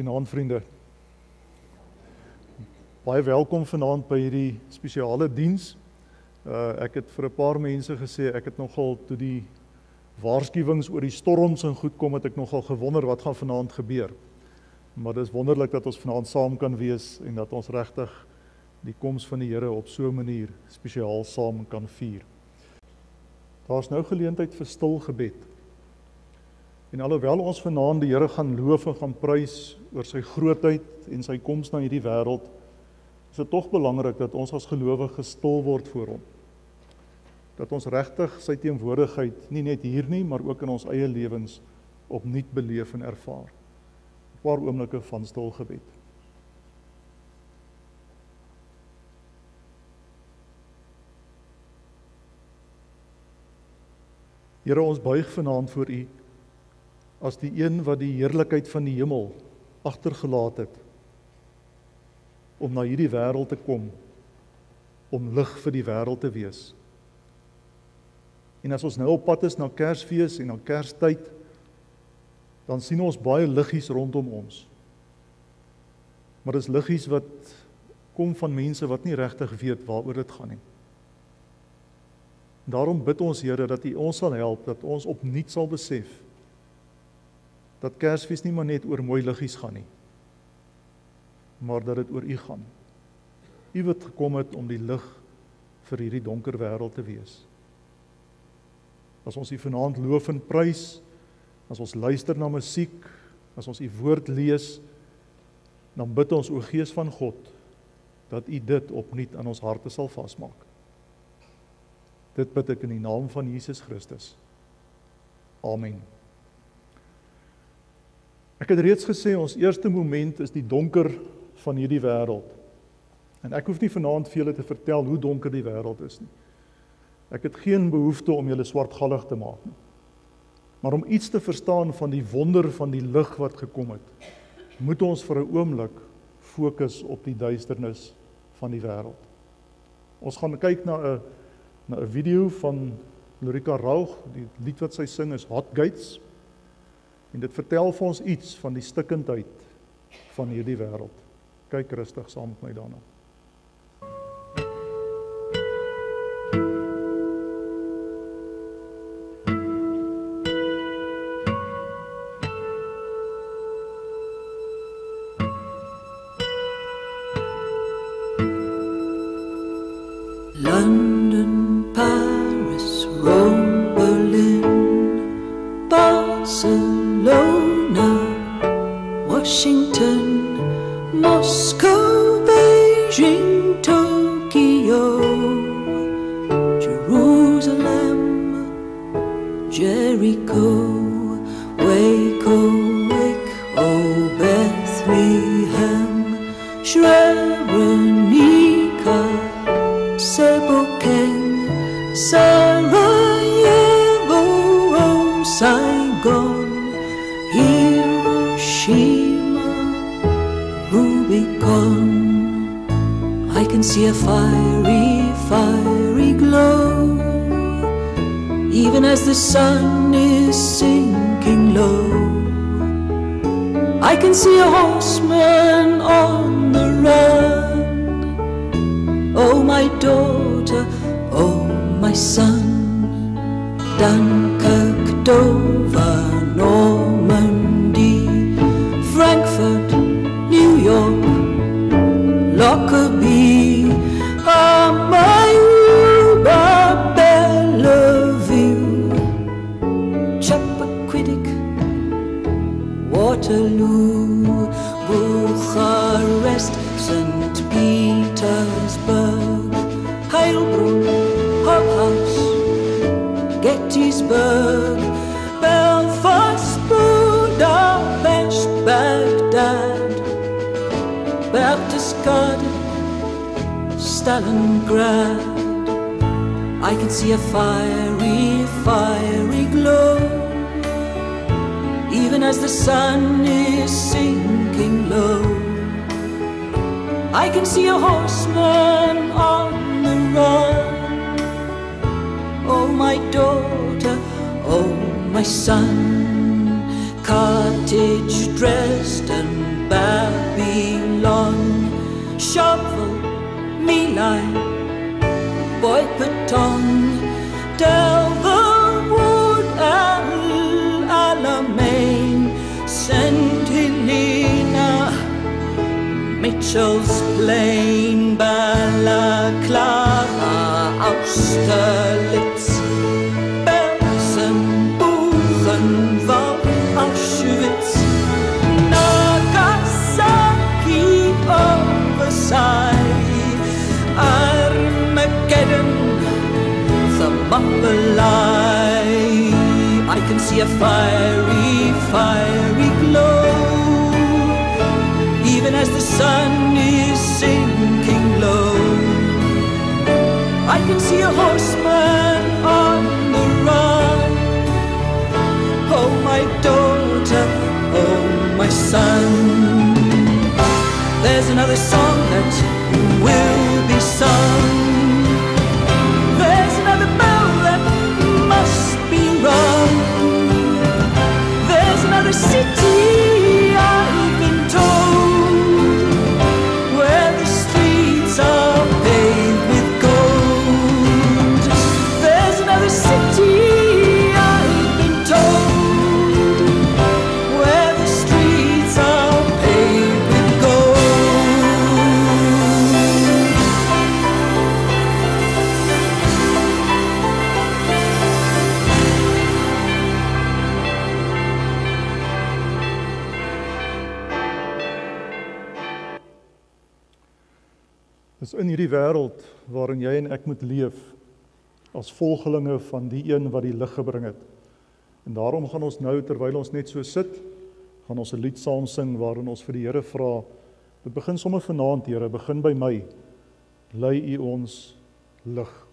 Goeienaand vriende. Baie welkom vanaand by hierdie spesiale diens. Ek het vir 'n paar mense gesê, ek het nogal toe die waarskuwings oor die storms en goed kom, het ek nogal gewonder wat gaan vanaand gebeur. Maar dit is wonderlik dat ons vanaand saam kan wees en dat ons regtig die koms van die Here op so 'n manier spesiaal saam kan vier. Daar's nou geleentheid vir stil gebed. En alhoewel ons vanaand die Here gaan loof en gaan prys oor sy grootheid en sy koms na hierdie wêreld, is dit tog belangrik dat ons as gelowiges stil word voor hom. Dat ons regtig sy teenwoordigheid nie net hier nie, maar ook in ons eie lewens opnuut beleef en ervaar. 'n Paar oomblikke van stil gebed. Here, ons buig vanaand voor U as die een wat die heerlikheid van die hemel agtergelaat het om na hierdie wêreld te kom, om lig vir die wêreld te wees. En as ons nou op pad is na Kersfees en na Kerstyd, dan sien ons baie liggies rondom ons. Maar dis liggies wat kom van mense wat nie regtig weet waaroor dit gaan nie. Daarom bid ons, Here, dat U ons sal help, dat ons opnuut sal besef dat Kersfees nie maar net oor mooi liggies gaan nie, maar dat dit oor U gaan. U wat gekom het om die lig vir hierdie donker wêreld te wees. As ons U vanaand loof en prys, as ons luister na musiek, as ons U woord lees, dan bid ons, o Gees van God, dat U dit opnuut aan ons harte sal vasmaak. Dit bid ek in die naam van Jesus Christus. Amen. Ek het reeds gesê, ons eerste moment is die donker van hierdie wêreld. En ek hoef nie vanaand vir julle te vertel hoe donker die wêreld is nie. Ek het geen behoefte om julle swartgallig te maak nie. Maar om iets te verstaan van die wonder van die lig wat gekom het, moet ons vir 'n oomblik fokus op die duisternis van die wêreld. Ons gaan kyk na 'n video van Lorika Raug, die lied wat sy sing is Hot Gates, en dit vertel vir ons iets van die stikkindheid van hierdie wêreld. Kyk rustig saam met my daarna. London, Paris, Rome, Berlin, Barcelona, Washington, Moscow, Beijing, Tokyo, Jerusalem, Jericho, Waco, Waco, Bethlehem, Srebrenica, Sebokeng, Sarajevo, Rome, Saigon, Hiroshima, Rubicon. I can see a fiery, fiery glow, even as the sun is sinking low. I can see a horseman on the run. Oh, my daughter, oh, my son. Dunkirk, Dover, Normandy, Frankfurt, New York, Lockerbie, Amayuba, Bellevue, Chappaquiddick, Waterloo, Bucharest, St. Petersburg, Heilbronn, Hull House, Gettysburg, Belfast, Budapest, Baghdad, Berchtesgaden, Stalingrad. I can see a fiery, fiery glow, even as the sun is sinking low. I can see a horseman on the run. Oh, my daughter, oh, my son. Carthage, Dresden, Babylon, Sharpeville, My Lai, Boy Patton, Delverwood, Alamein, St. Helena, Mitchell's Plain, Balaclava, Austerlitz, Belsen, Buchenwald, Auschwitz, Nagasaki, Versailles, Armageddon, Thermopylae. I can see a fiery, fiery glow, even as the sun is sinking low. I can see a horseman on the run. Oh, my daughter, oh, my son. There's another song that will be sung. There's another bell that must be rung. There's another city, I've been told, where the streets are paved with gold. There's another city, I've been told, where the streets are paved with gold. Dis in hierdie wêreld waarin jy en ek moet leef as volgelinge van die een wat die lig gebring het. En daarom gaan ons nou, terwyl ons net so sit, gaan ons 'n lied saam sing waarin ons vir die Here vra. Dit begin sommer vanaand, Here, begin by my. Lei U ons lig.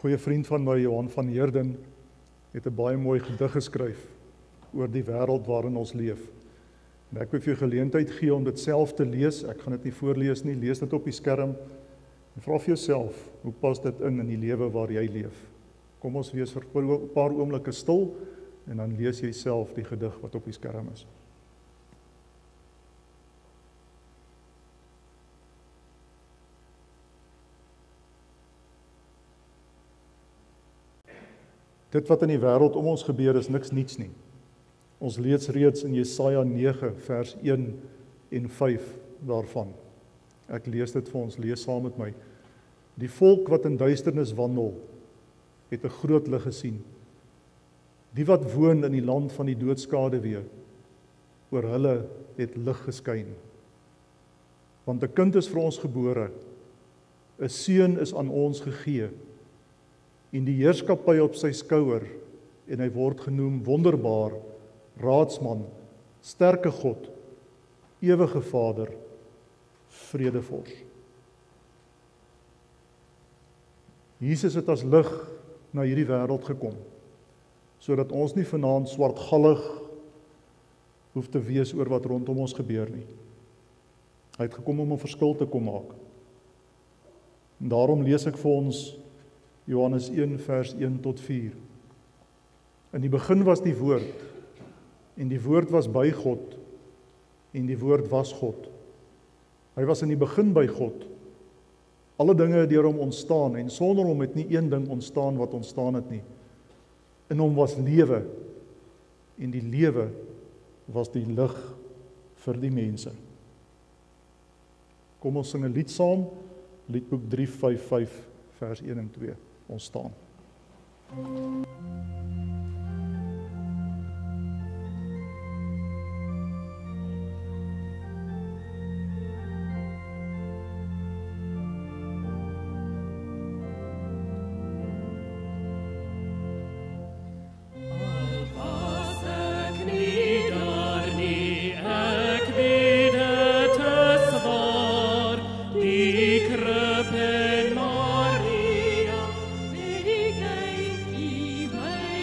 Goeie vriend van my, Johan van Heerden, het 'n baie mooi gedig geskryf oor die wêreld waarin ons leef. En ek wil vir jou geleentheid gee om dit self te lees. Ek gaan dit nie voorlees nie, lees dit op die skerm. En vra vir jouself, hoe pas dit in die lewe waar jy leef? Kom ons wees vir 'n paar oomblikke stil en dan lees jy self die gedig wat op die skerm is. Dit wat in die wêreld om ons gebeur is niks niets nie. Ons lees reeds in Jesaja 9 vers 1 en 5 daarvan. Ek lees dit vir ons, lees saam met my. Die volk wat in duisternis wandel, het 'n groot lig gesien. Die wat woon in die land van die doodskaduwee, oor hulle het lig geskyn. Want 'n kind is vir ons gebore, 'n seun is aan ons gegee, en die heerskappy op sy skouer, en hy word genoem wonderbaar, raadsman, sterke God, ewige Vader, vredevors. Jesus het as lig na hierdie wêreld gekom, sodat ons nie vanaand swartgallig hoef te wees oor wat rondom ons gebeur nie. Hy het gekom om 'n verskil te kom maak. En daarom lees ek vir ons Johannes 1 vers 1 tot 4. In die begin was die woord, en die woord was by God, en die woord was God. Hy was in die begin by God. Alle dinge het deur hom ontstaan, en sonder hom het nie een ding ontstaan wat ontstaan het nie. In hom was lewe, en die lewe was die lig vir die mense. Kom ons sing 'n lied saam, Liedboek 355 vers 1 en 2. Ons staan. Maria, wie geht die Welt?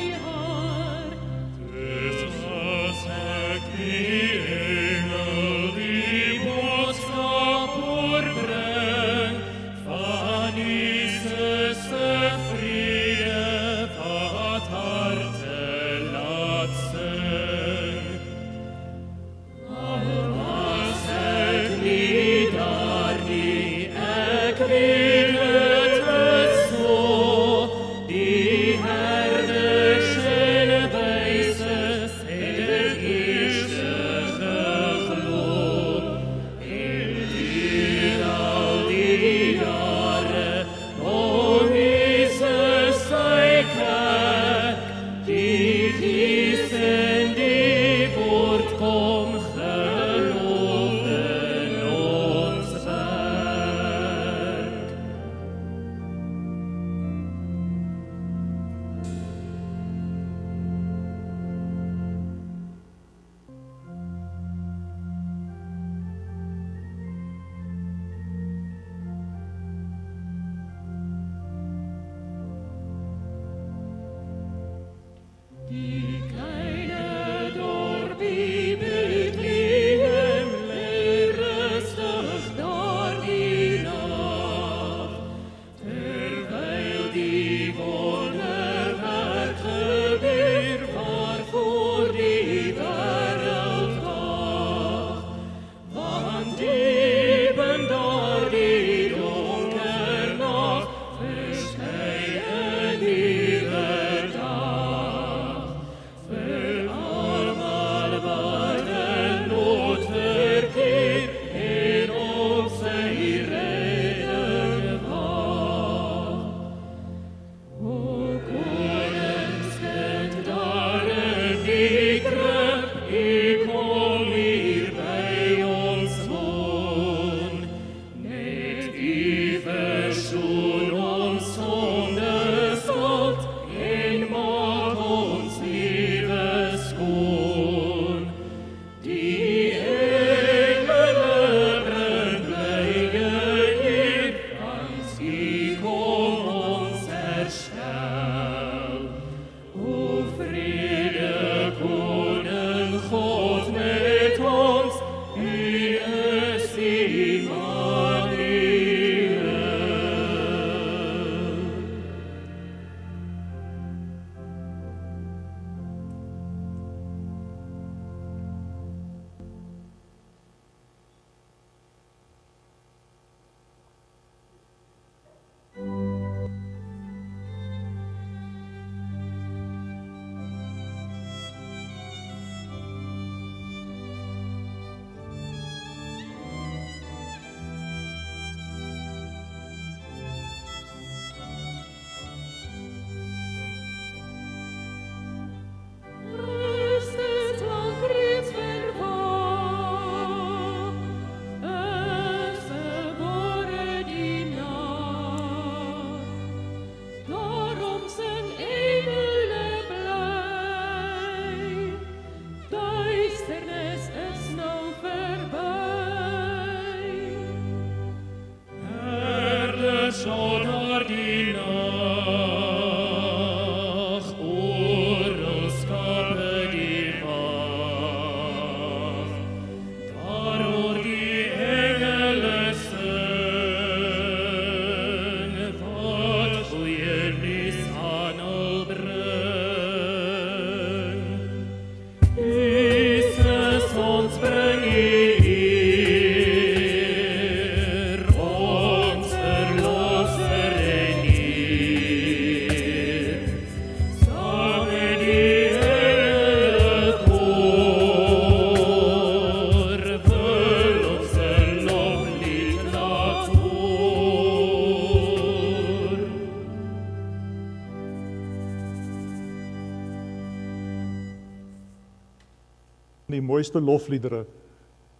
Die mooiste lofliedere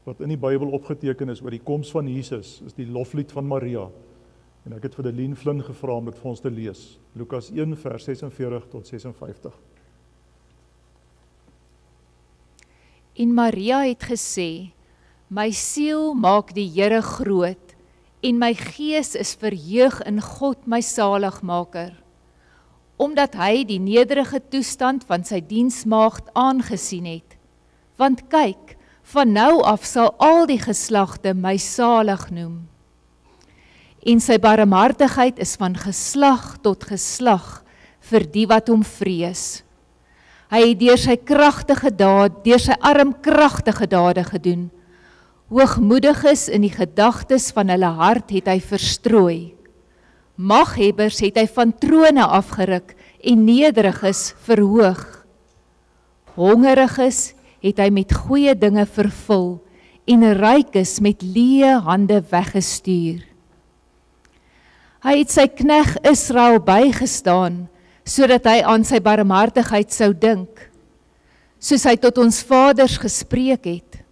wat in die Bybel opgeteken is oor die koms van Jesus, is die loflied van Maria. En ek het vir Deline Flynn gevra om dit vir ons te lees. Lukas 1 vers 46 tot 56. En Maria het gesê, my siel maak die Here groot, en my gees is verheug in God my saligmaker, omdat hy die nederige toestand van sy diensmaagd aangesien het. Want kyk, van nou af sal al die geslagte my salig noem. En sy barmhartigheid is van geslag tot geslag vir die wat hom vrees. Hy het deur sy arm kragtige dade gedoen. Hoogmoediges in die gedagtes van hulle hart het hy verstrooi. Maghebbers het hy van trone afgeruk en nederiges verhoog. Hongeriges het hy met goeie dinge vervul en rykes met leë hande weggestuur. Hy het sy knegt Israel bygestaan, sodat hy aan sy barmhartigheid sou dink, soos hy tot ons vaders gespreek het,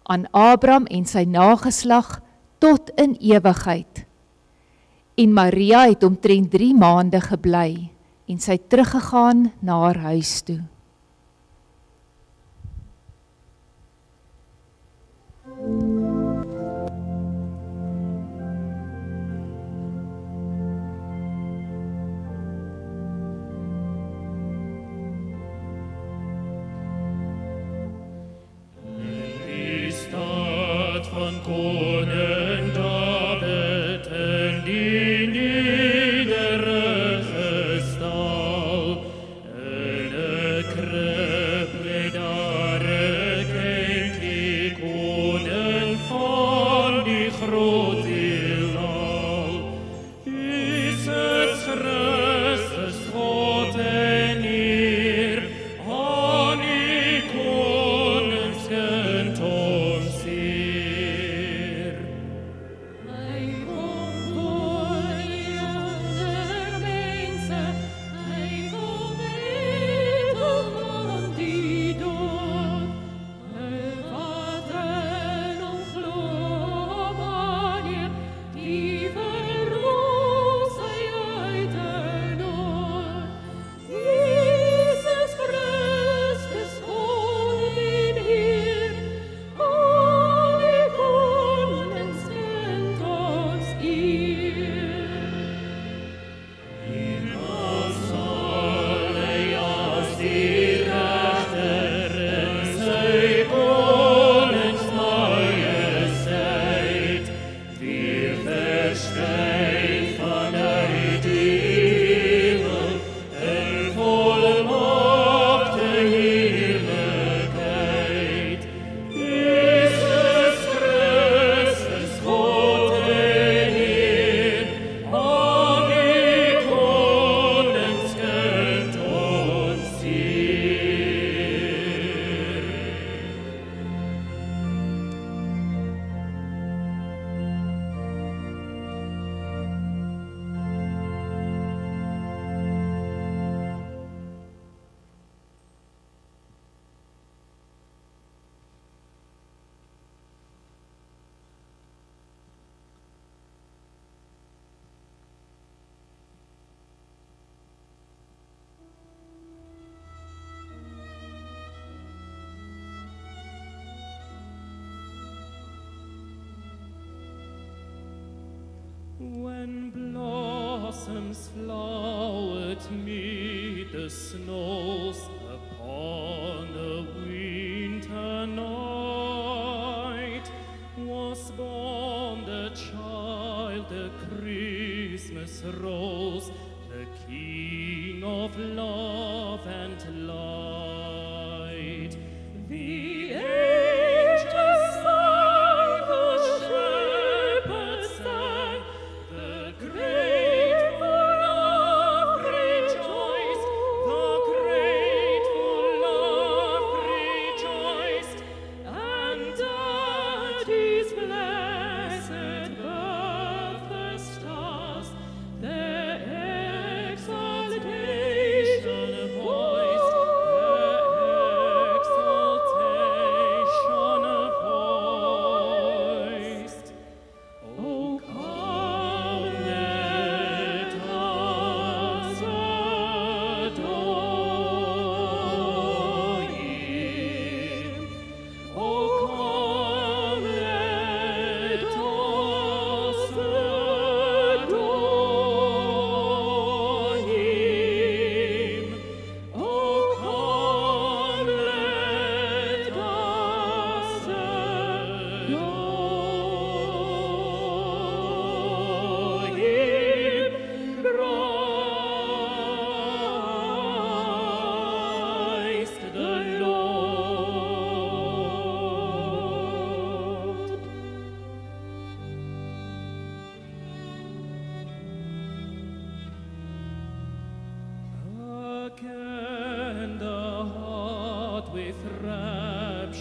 aan Abraham en sy nageslag tot in ewigheid. En Maria het omtrent 3 maande gebly, en sy teruggegaan na haar huis toe. Koning David in die nederige stal, in 'n krib lê daar 'n kind, die koning van die groot heelal. Jesus Christus, God en Heer, aan die koningskind ons eer. When blossoms flowered meet the snows upon a winter night, was born the child, the Christmas rose, the King of love and light. The angels sang, the shepherds sang, the grateful love rejoiced, the grateful love rejoiced, and at his blessed birth the stars their exaltation voiced, their exaltation.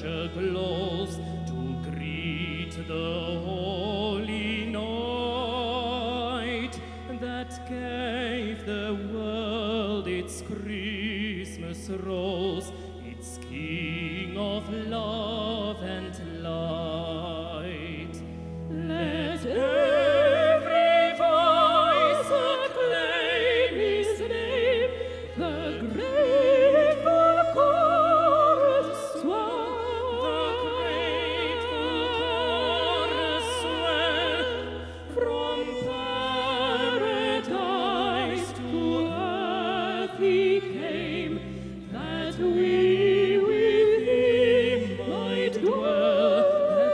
rapture glows to greet the holy night that gave the world its Christmas rose, its King of love and light. Let every voice acclaim his name, the grateful chorus swell, from paradise to earth he came, that we with him might dwell, that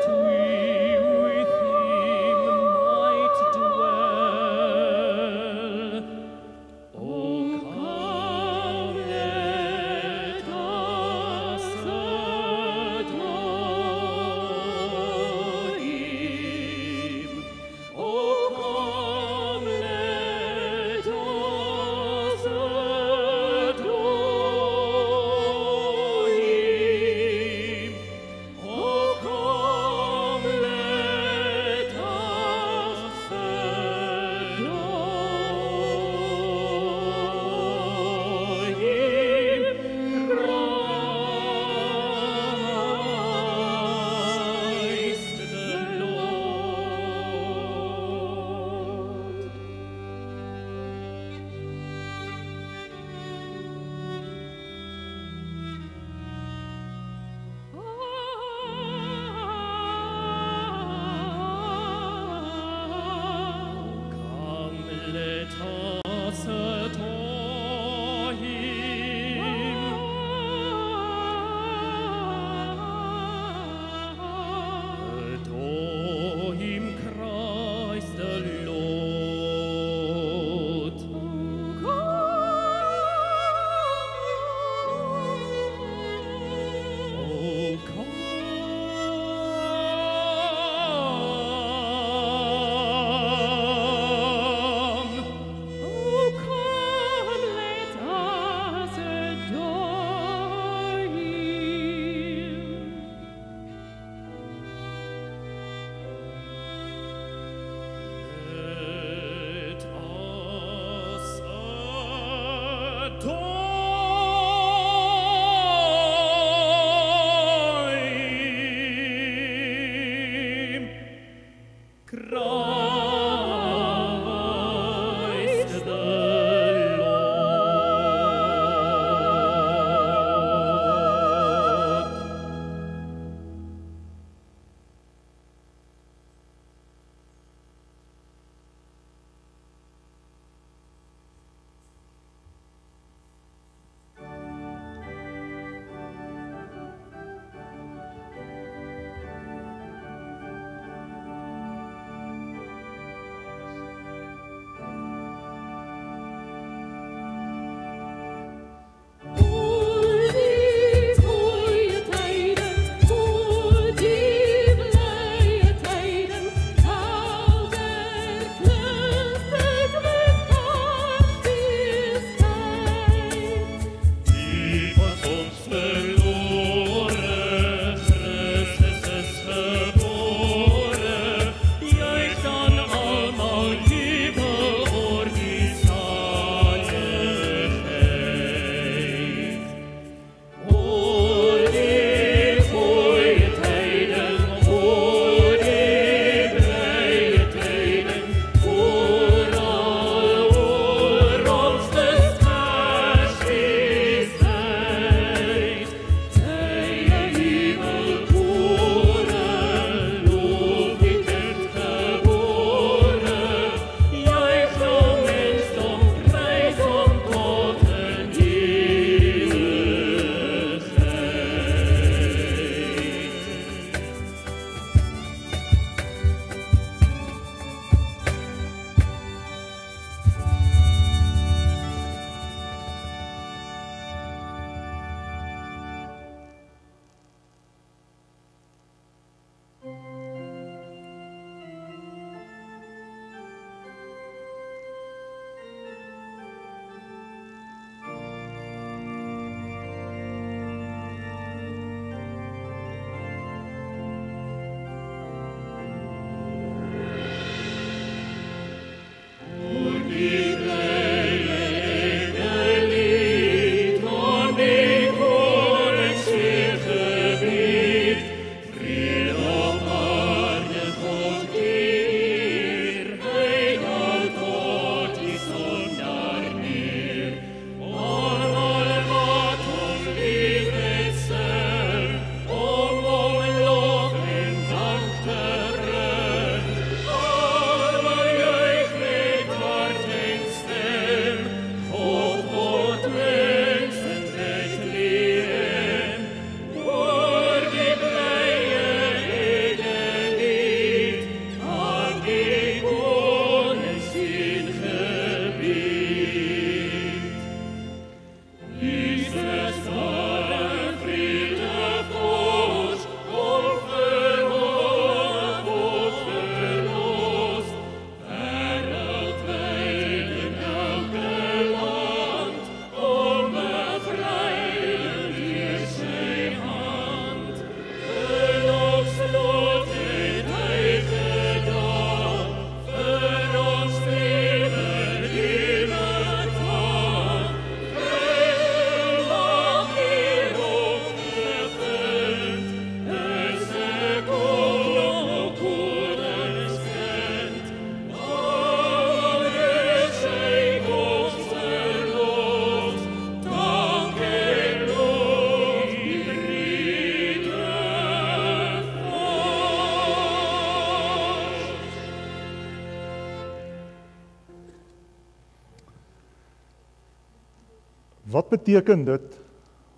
Wat beteken dit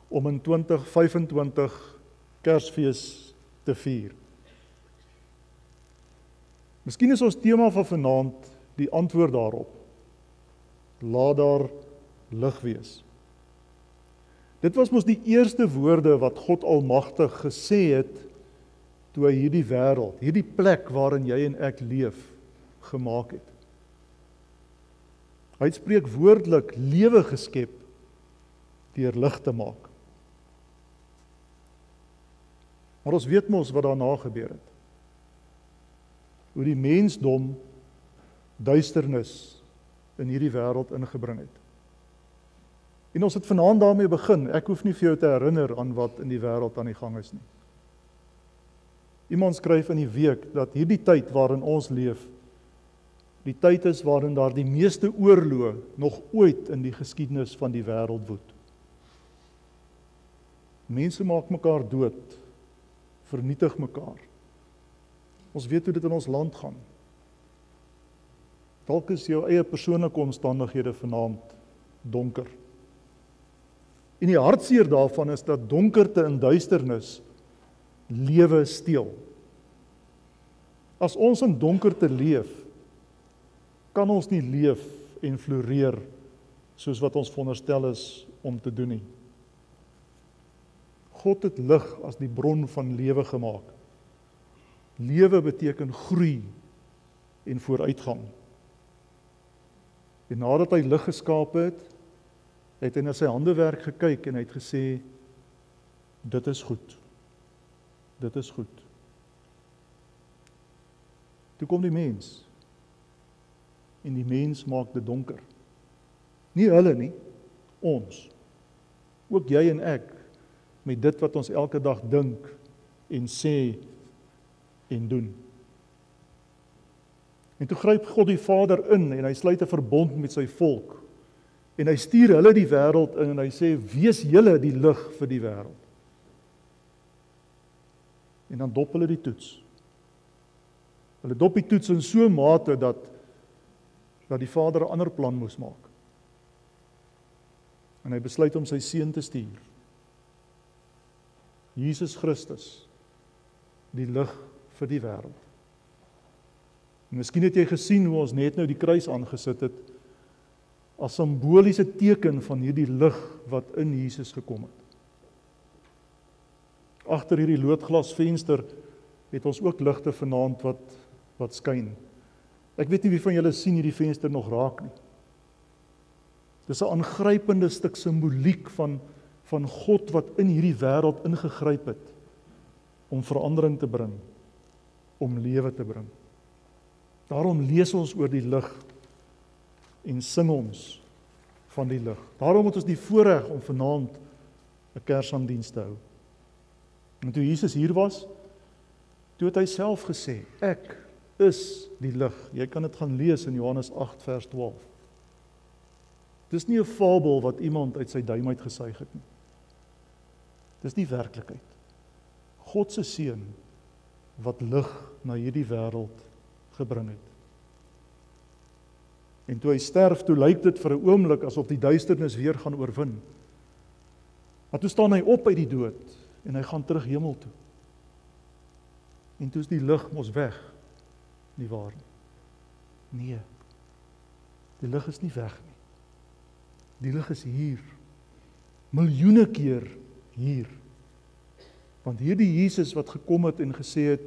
om in 2025 Kersfees te vier? Miskien is ons tema van vanaand die antwoord daarop. Laat daar lig wees. Dit was mos die eerste woorde wat God Almagtig gesê het toe hy hierdie wêreld, hierdie plek waarin jy en ek leef, gemaak het. Hy het spreekwoordelik lewe geskep deur lig te maak. Maar ons weet mos wat daarna gebeur het. Hoe die mensdom duisternis in hierdie wêreld ingebring het. En ons het vanaand daarmee begin. Ek hoef nie vir jou te herinner aan wat in die wêreld aan die gang is nie. Iemand skryf in die week dat hierdie tyd waarin ons leef, die tyd is waarin daar die meeste oorloë nog ooit in die geskiedenis van die wêreld woed. Mense maak mekaar dood, vernietig mekaar. Ons weet hoe dit in ons land gaan. Dalk is jou eie persoonlike omstandighede vanaand donker. En die hartseer daarvan is dat donkerte en duisternis lewe steel. As ons in donkerte leef, kan ons nie leef en floreer soos wat ons veronderstel is om te doen nie. God het lig as die bron van lewe gemaak. Lewe beteken groei en vooruitgang. En nadat hy lig geskape het hy na sy handewerk gekyk en hy het gesê, dit is goed. Dit is goed. Toe kom die mens. En die mens maak dit donker. Nie hulle nie, ons. Ook jy en ek, met dit wat ons elke dag dink en sê en doen. En toe gryp God die Vader in en hy sluit 'n verbond met sy volk. En hy stuur hulle die wêreld in en hy sê, wees julle die lig vir die wêreld. En dan dop hulle die toets. Hulle dop die toets in so 'n mate dat die Vader 'n ander plan moes maak. En hy besluit om sy seun te stuur. Jesus Christus, die lig vir die wêreld. En miskien het jy gesien hoe ons net nou die kruis aangesit het, as simboliese teken van hierdie lig wat in Jesus gekom het. Agter hierdie loodglasvenster het ons ook ligte vanaand wat skyn. Ek weet nie wie van julle sien hierdie venster nog raak nie. Dis 'n aangrypende stuk simboliek van God wat in hierdie wêreld ingegryp het om verandering te bring, om lewe te bring. Daarom lees ons oor die lig en sing ons van die lig. Daarom het ons die voorreg om vanaand 'n Kersaanddiens te hou. En toe Jesus hier was, toe het hy self gesê, ek is die lig. Jy kan dit gaan lees in Johannes 8 vers 12. Dis nie 'n fabel wat iemand uit sy duim uit gesuig het nie. Dis die werklikheid. God se seun wat lig na hierdie wêreld gebring het. En toe hy sterf, toe lyk dit vir 'n oomblik asof die duisternis weer gaan oorwin. Maar toe staan hy op uit die dood en hy gaan terug hemel toe. En toe is die lig mos weg. Nie waar nie. Nee. Die lig is nie weg nie. Die lig is hier. Miljoene keer hier. Want hierdie Jesus wat gekom het en gesê het,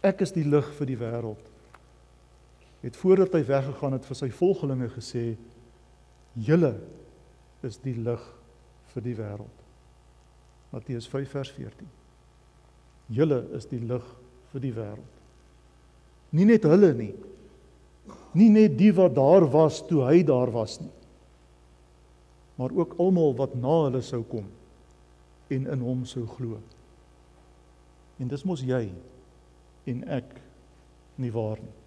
ek is die lig vir die wêreld, het voordat hy weggegaan het vir sy volgelinge gesê, julle is die lig vir die wêreld. Matteus 5 vers 14. Julle is die lig vir die wêreld. Nie net hulle nie. Nie net die wat daar was toe hy daar was nie. Maar ook almal wat na hulle sou kom en in hom sou glo. En dis mos jy en ek nie waar nie.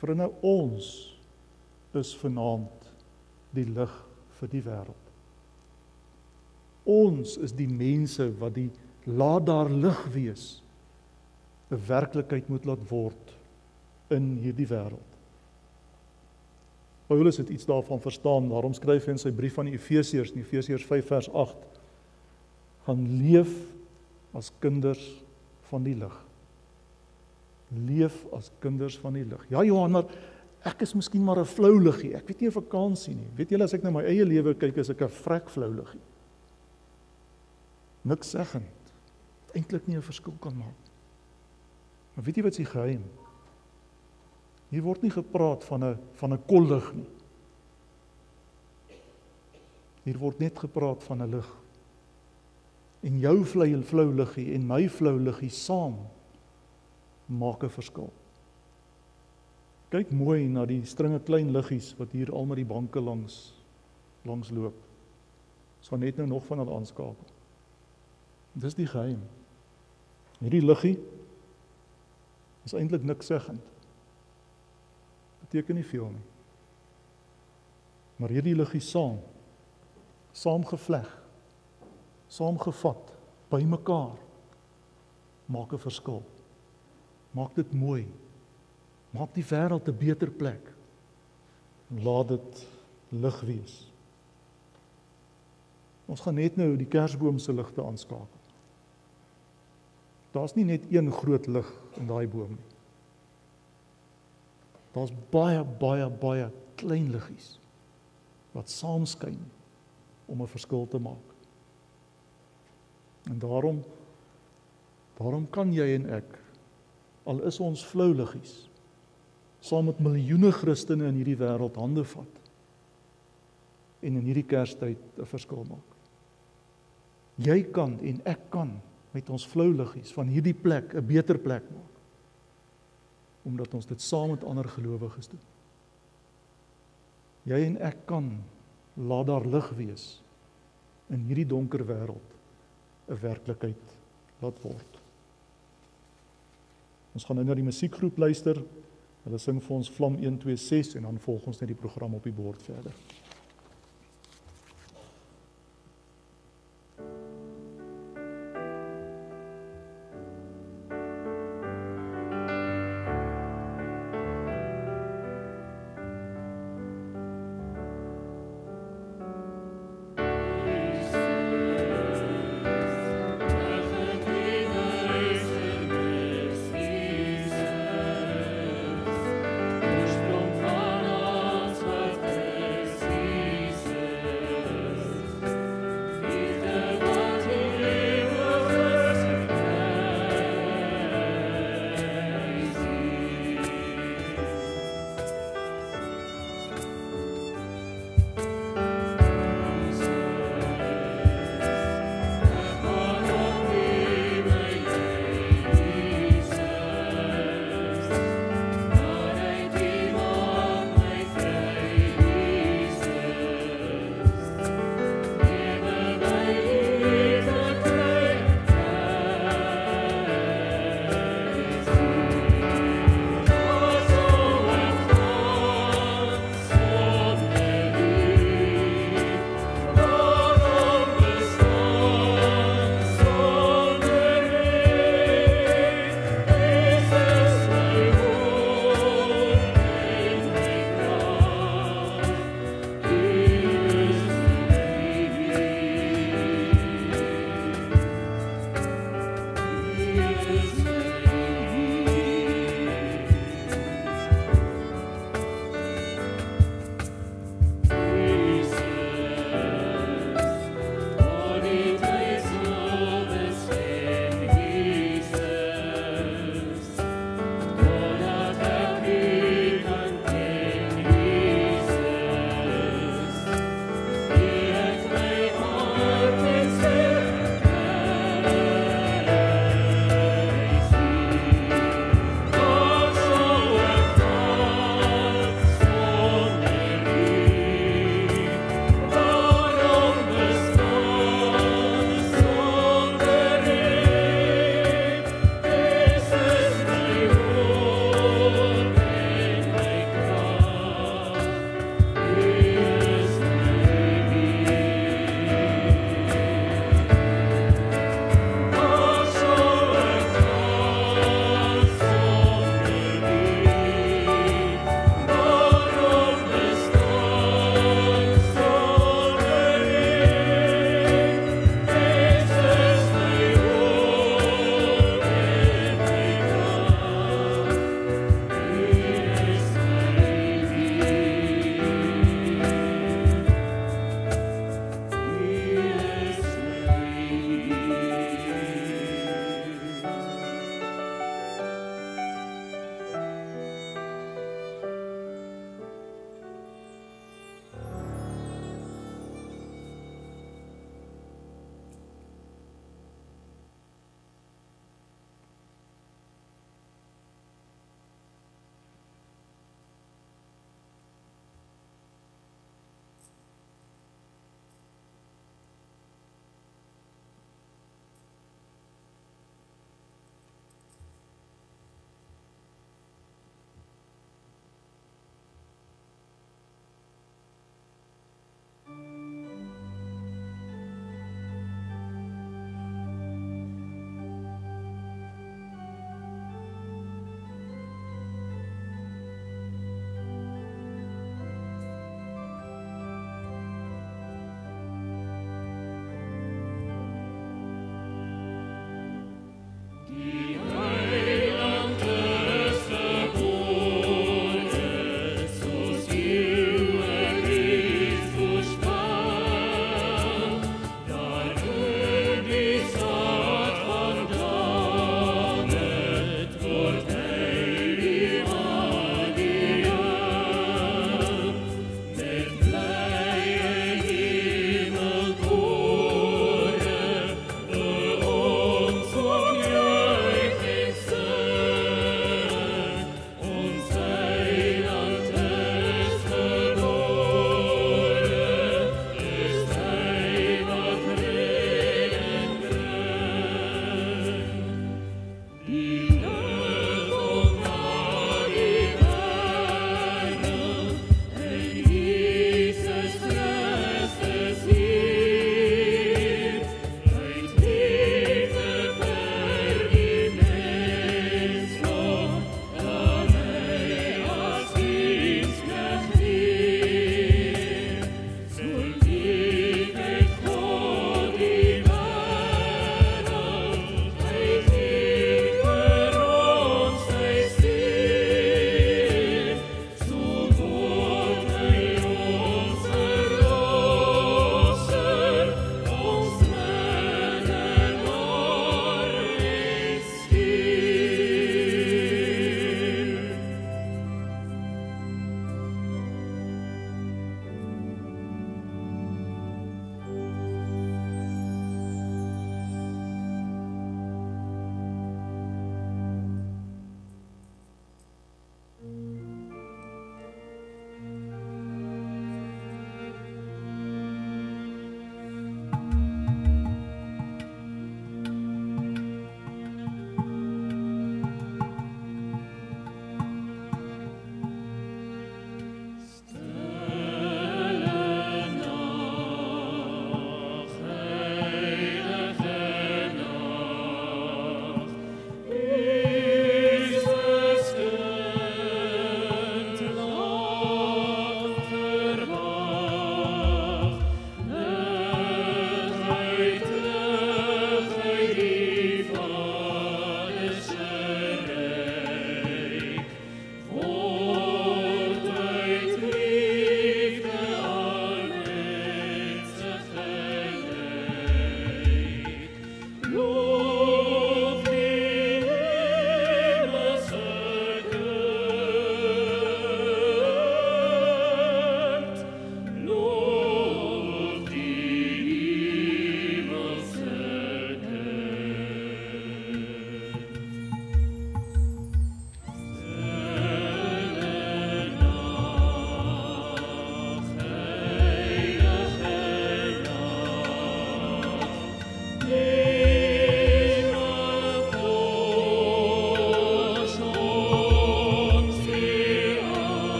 Vir nou ons is vanaand die lig vir die wêreld. Ons is die mense wat die laat daar lig wees 'n werklikheid moet laat word in hierdie wêreld. Paulus het iets daarvan verstaan, daarom skryf hy in sy brief aan die Efesiërs, in Efesiërs 5 vers 8, gaan leef as kinders van die lig. Leef as kinders van die lig. Ja Johan, maar ek is miskien maar 'n flou liggie, ek weet nie of ek kan sien nie. Weet julle, as ek na my eie lewe kyk, is ek 'n vrek flou liggie. Niks seggend, eintlik nie 'n verskil kan maak. Maar weet jy wat is die geheim? Hier word nie gepraat van 'n kollig nie. Hier word net gepraat van 'n lig. En jou flou liggie en my flou liggie saam maak 'n verskil. Kyk mooi na die stringe klein liggies wat hier al met die banke langs loop. Ons gaan net nou nog van hulle aanskakel. Dis die geheim. Hierdie liggie is eintlik niks seggend. Beteken nie veel nie. Maar hierdie liggie saamgevleg, saamgevat, bymekaar, maak 'n verskil. Maak dit mooi. Maak die wêreld 'n beter plek. Laat dit lig wees. Ons gaan net nou die kersboom se ligte aanskakel. Daar's nie net een groot lig in daai boom nie. Daar's baie klein liggies wat saamskyn om 'n verskil te maak. En daarom kan jy en ek, al is ons flou liggies, saam met miljoene Christene in hierdie wêreld hande vat en in hierdie Kerstyd 'n verskil maak. Jy kan en ek kan met ons flou liggies van hierdie plek 'n beter plek maak, omdat ons dit saam met ander gelowiges doen. Jy en ek kan laat daar lig wees in hierdie donker wêreld 'n werklikheid laat word. Ons gaan nou na die musiekgroep luister. Hulle sing vir ons Vlam 126 en dan volg ons net die program op die bord verder. Ursprung von uns wird es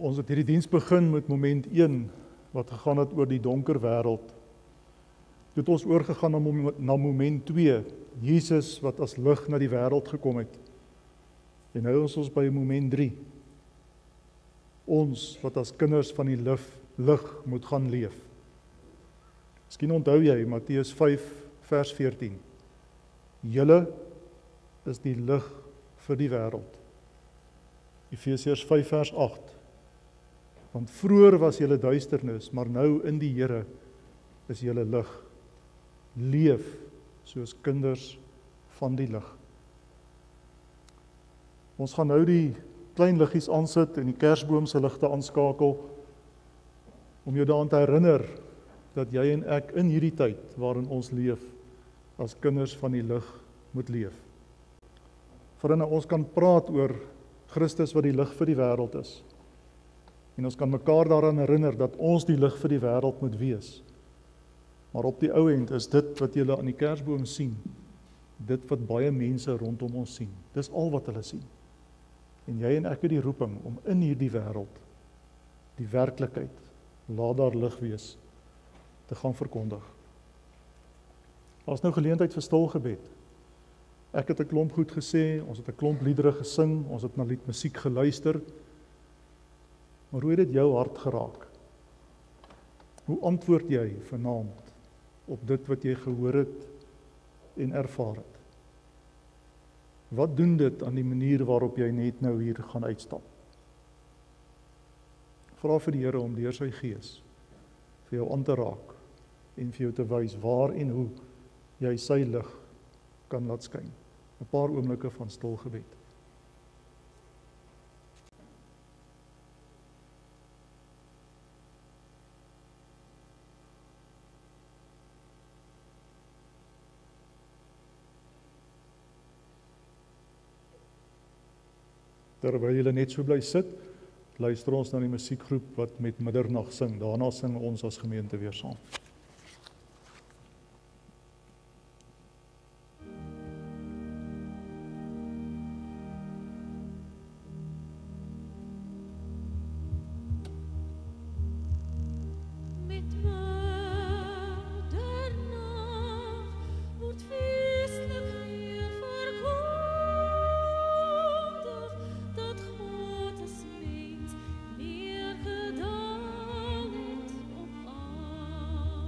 Ons het hierdie diens begin met moment 1 wat gegaan het oor die donker wêreld. Toe het ons oorgegaan na moment 2, Jesus wat as lig na die wêreld gekom het. En nou is ons by moment 3. Ons wat as kinders van die lig moet gaan leef. Miskien onthou jy Matteus 5 vers 14. Julle is die lig vir die wêreld. Efesiërs 5 vers 8. Want vroeër was julle duisternis, maar nou in die Here is julle lig. Leef soos kinders van die lig. Ons gaan nou die klein liggies aansit en die kersboom se ligte aanskakel om jou daaraan te herinner dat jy en ek in hierdie tyd waarin ons leef as kinders van die lig moet leef. Voordat ons kan praat oor Christus wat die lig vir die wêreld is. En ons kan mekaar daaraan herinner dat ons die lig vir die wêreld moet wees. Maar op die ou end is dit wat julle aan die kersboom sien, dit wat baie mense rondom ons sien. Dis al wat hulle sien. En jy en ek het die roeping om in hierdie wêreld die werklikheid, laat daar lig wees, te gaan verkondig. Daar's nou geleentheid vir stil gebed. Ek het 'n klomp goed gesê, ons het 'n klomp liedere gesing, ons het na liedmusiek geluister. Maar hoe het dit jou hart geraak? Hoe antwoord jy vanaand op dit wat jy gehoor het en ervaar het? Wat doen dit aan die manier waarop jy net nou hier gaan uitstap? Vra vir die Here om deur sy Gees vir jou aan te raak en vir jou te wys waar en hoe jy sy lig kan laat skyn. 'n Paar oomblikke van stil gebed. Terwyl julle net so bly sit, luister ons na die musiekgroep wat met middernag sing. Daarna sing ons as gemeente weer saam. Gedaan het op aarde.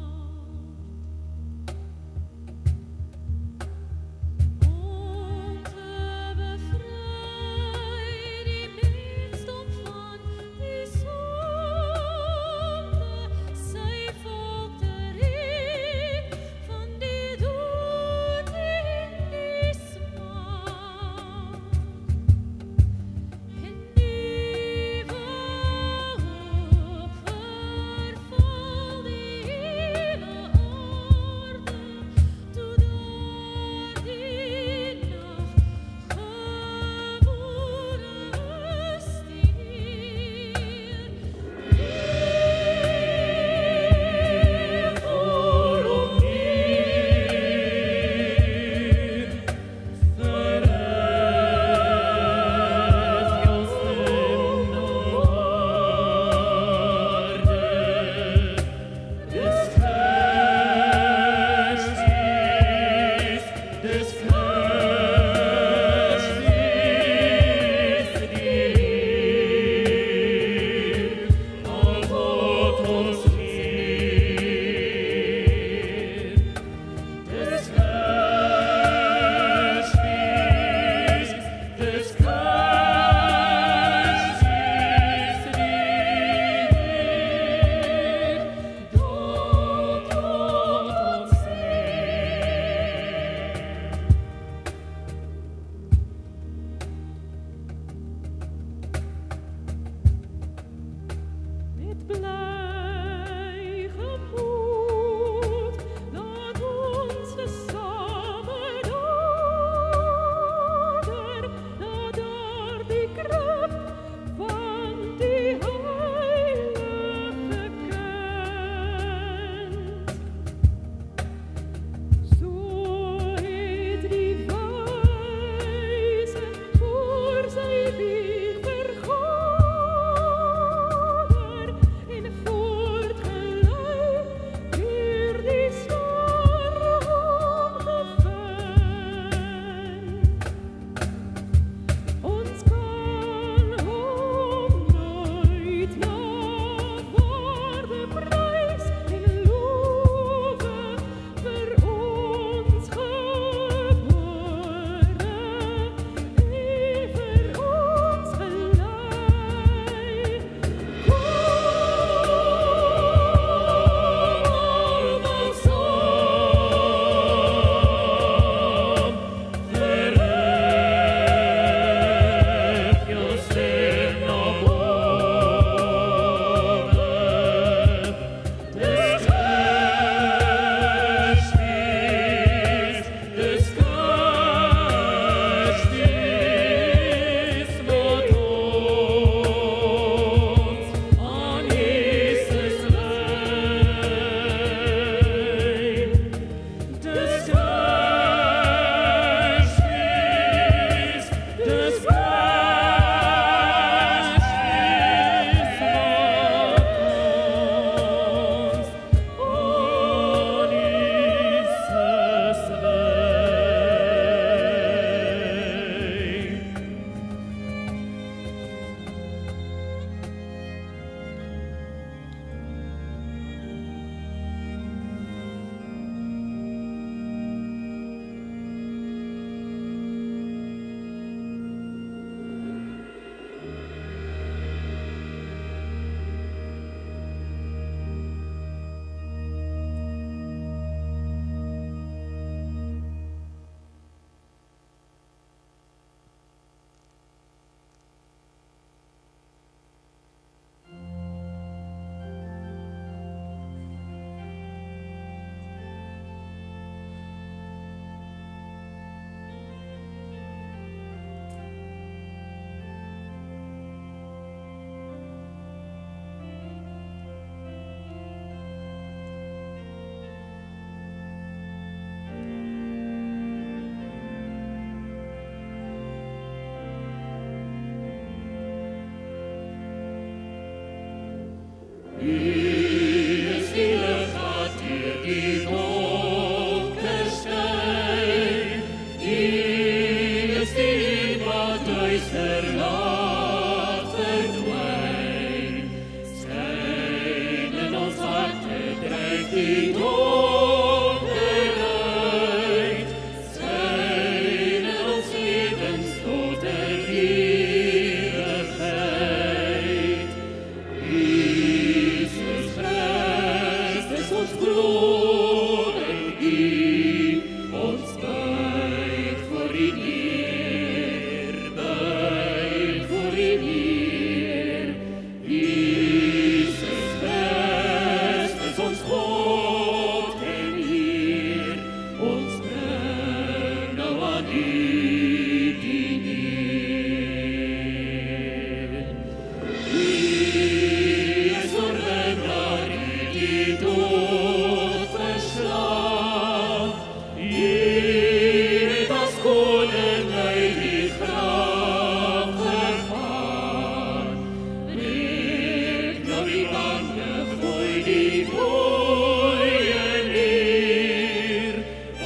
die mooie neer.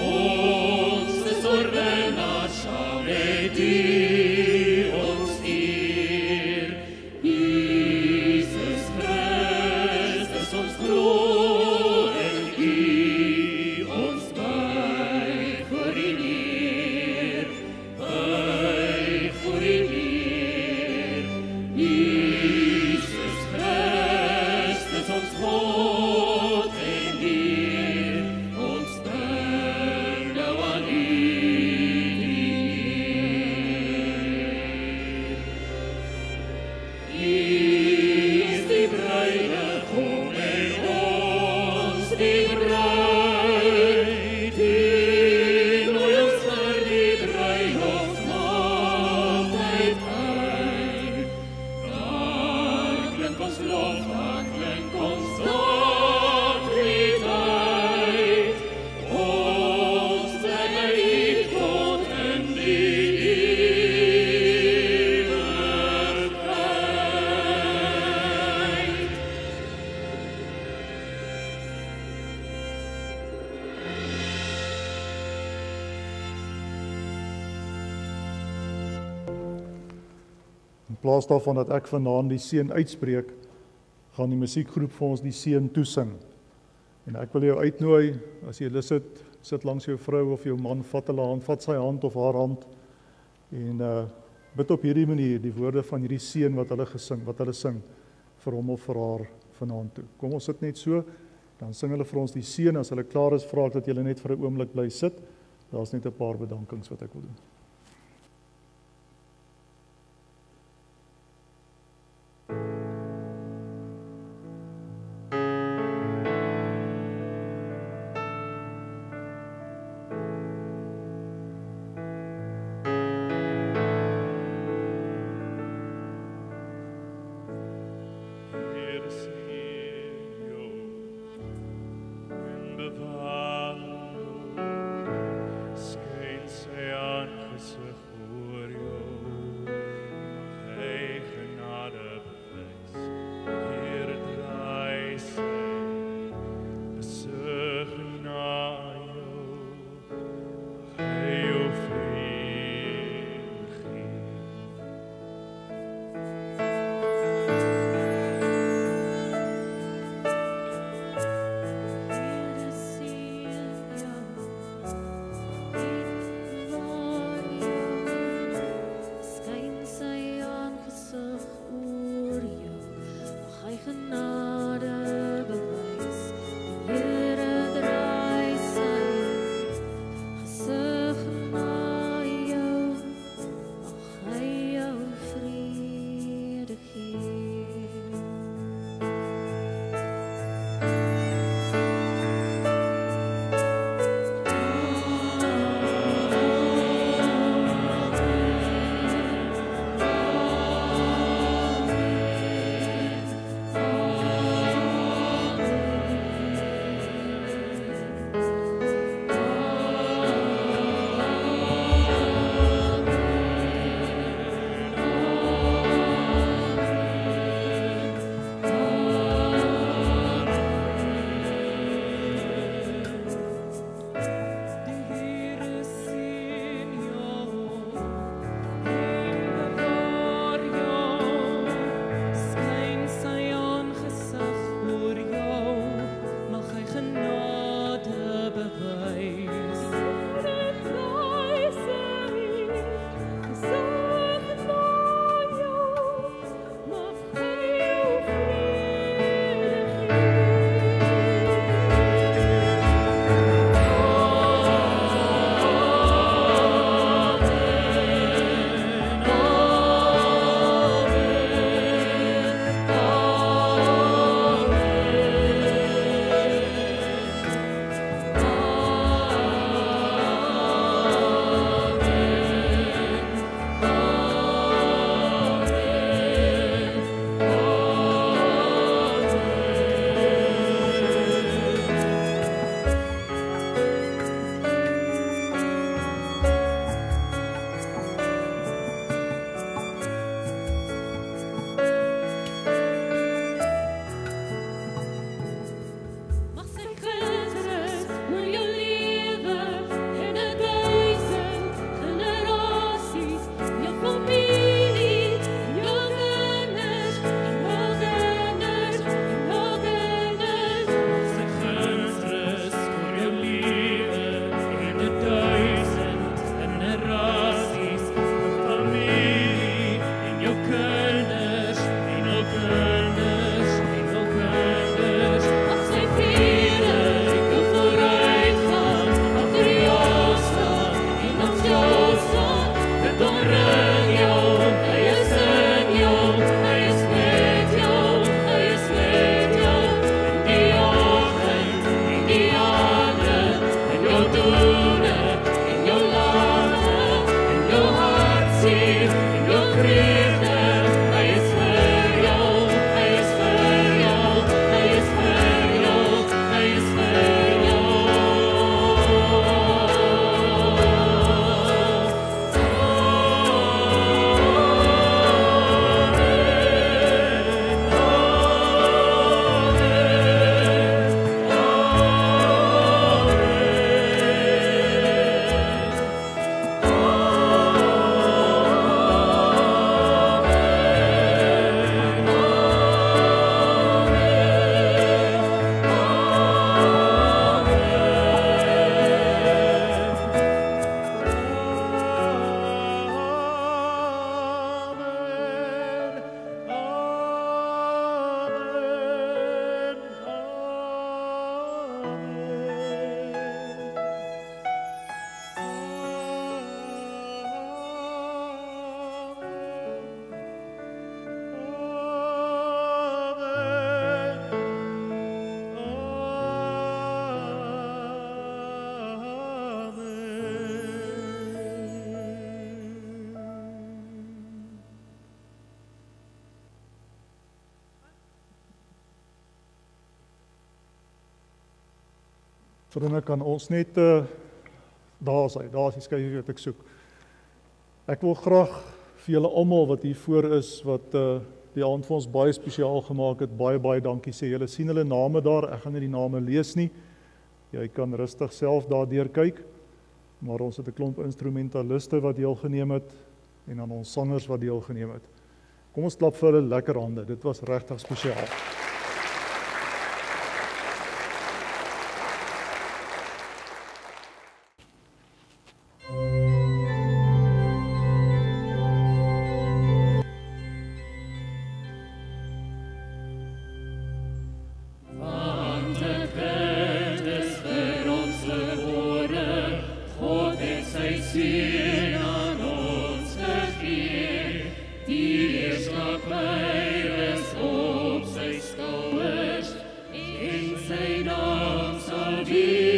Onze zorgenaar zal met die ons eer. Jesus Christus ons groot en die ons buig voor die neer. Buig voor die neer. Jesus Christus ons God en Heer, ons buig nou aan U die eer. U is die bruidegom en ons die bruid, die nooi ons vir die bruiloftsmaaltyd uit. Daar klink ons lof, daar klink ons loflied uit. Ons bly by U tot in die ewigheid. In plaas daarvan dat ek vanaand die seën uitspreek, gaan die musiekgroep vir ons die seën toesing. En ek wil jou uitnooi, as jy lus het, sit langs jou vrou of jou man, vat hulle hand, vat sy hand of haar hand en bid op hierdie manier die woorde van hierdie seën wat hulle sing vir hom of vir haar vanaand toe. Kom ons sit net so, dan sing hulle vir ons die seën. As hulle klaar is, vra ek dat julle net vir 'n oomblik bly sit. Daar's net 'n paar bedankings wat ek wil doen. Heer seën jou en bewaar jou, skyn sy aangesig Vriende, kan ons net daar is die skyfie wat ek soek. Ek wil graag vir julle almal wat hier voor is, wat die aand vir ons baie spesiaal gemaak het, baie dankie sê. Julle sien hulle name daar, ek gaan nie die name lees nie. Jy kan rustig self daardeur kyk, maar ons het 'n klomp instrumentaliste wat deelgeneem het, en dan ons sangers wat deelgeneem het. Kom ons klap vir hulle lekker hande, dit was regtig spesiaal. Die